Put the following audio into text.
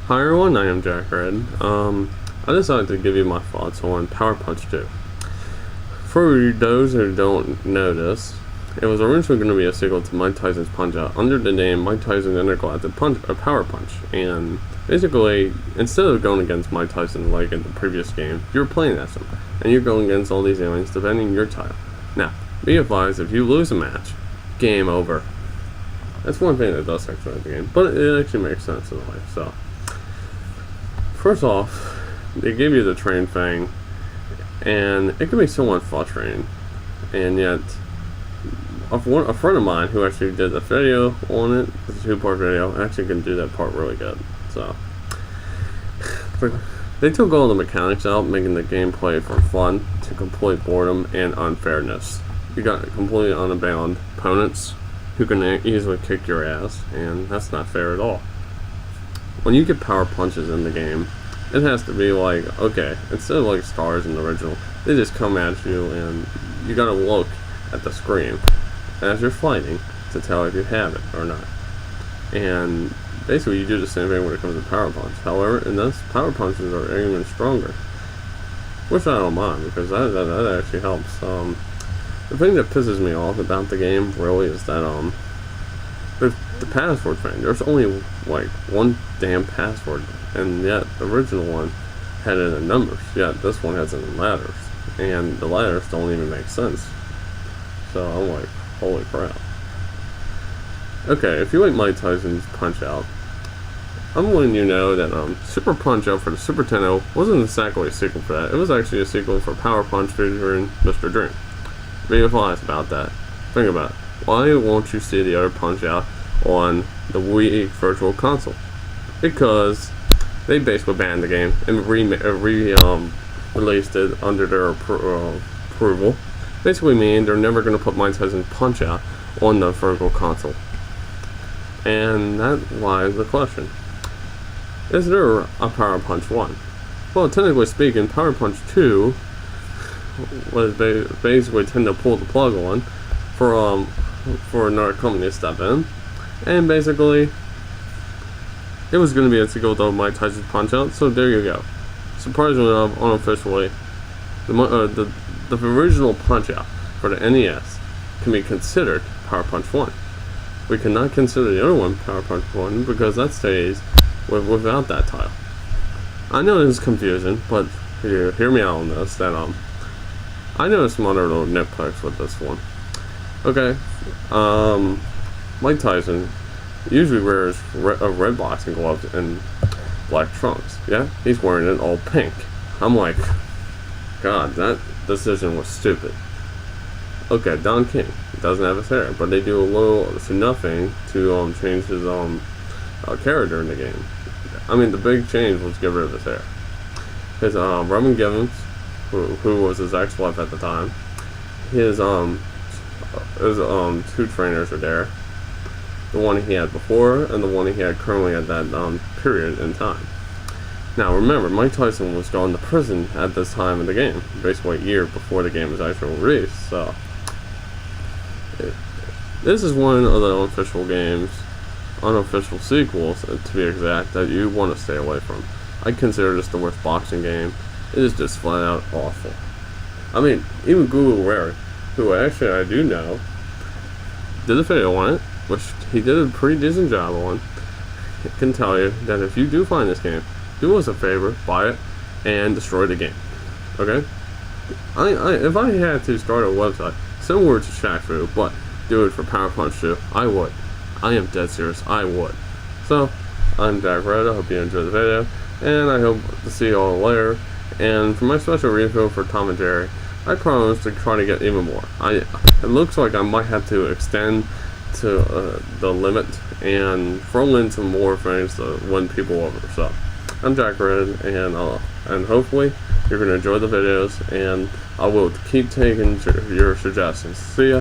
Hi everyone, I am Jack Red. I decided to give you my thoughts on Power Punch 2. For those who don't know this, it was originally going to be a sequel to Mike Tyson's Punch-Out under the name Mike Tyson Intergalactic Power Punch. And basically, instead of going against Mike Tyson like in the previous game, you're playing as him, and you're going against all these aliens defending your title. Now, be advised, if you lose a match, game over. That's one thing that does actually the game, but it actually makes sense in life, so. First off, they give you the train thing, and it can be somewhat frustrating, and yet a friend of mine who actually did a video on it, it's a 2-part video, actually can do that part really good. So they took all the mechanics out, making the gameplay for fun to complete boredom and unfairness. You got completely unbound opponents who can easily kick your ass, and that's not fair at all. When you get power punches in the game, it has to be like, okay, instead of like stars in the original, they just come at you and you gotta look at the screen as you're fighting to tell if you have it or not. And basically you do the same thing when it comes to power punch. However, in this, power punches are even stronger, which I don't mind because that actually helps. The thing that pisses me off about the game really is that the password thing. There's only like one damn password, and yet the original one had it in numbers, yet this one has it in letters, and the letters don't even make sense. So I'm like, holy crap. Okay, if you like Mike Tyson's Punch-Out, I'm letting you know that Super Punch-Out for the Super Nintendo wasn't exactly a sequel for that. It was actually a sequel for Power Punch featuring Mr. Dream. Be advised about that. Think about it. Why won't you see the other Punch-Out on the Wii Virtual Console? Because they basically banned the game and released it under their approval. Basically meaning they're never going to put Mike Tyson's Punch-Out on the Virtual Console. And that lies the question. Is there a Power Punch 1? Well, technically speaking, Power Punch 2 was basically tend to pull the plug on for another company to step in, and basically it was going to be a sequel to Mike Tyson's Punch-Out. So there you go. Surprisingly enough, unofficially, the original Punch-Out for the NES can be considered Power Punch 1. We cannot consider the other one Power Punch 1 because that stays without that title. I know this is confusing, but hear me out on this. That I noticed some other little nitpicks with this one. Okay, Mike Tyson usually wears red boxing gloves and black trunks. Yeah, he's wearing it all pink. I'm like, God, that decision was stupid. Okay, Don King doesn't have his hair, but they do a little to nothing to change his character in the game. I mean, the big change was get rid of his hair. His Robin Givens, who was his ex-wife at the time, his two trainers are there. The one he had before and the one he had currently at that period in time. Now remember, Mike Tyson was going to prison at this time of the game, basically a year before the game was actually released. So this is one of the unofficial sequels, to be exact, that you want to stay away from. I consider this the worst boxing game. It is just flat out awful. I mean, even Google Rare, who actually I do know, did a video on it, which he did a pretty decent job on. I can tell you that if you do find this game, do us a favor, buy it, and destroy the game. Okay? If I had to start a website similar to Shaq Fu, but do it for Power Punch 2, I would. I am dead serious, I would. So, I'm Jack Red, I hope you enjoyed the video, and I hope to see you all later. And for my special refill for Tom and Jerry, I promise to try to get even more. It looks like I might have to extend to the limit and throw in some more things to win people over. So, I'm Jack Red, and hopefully you're going to enjoy the videos, and I will keep taking your suggestions. See ya.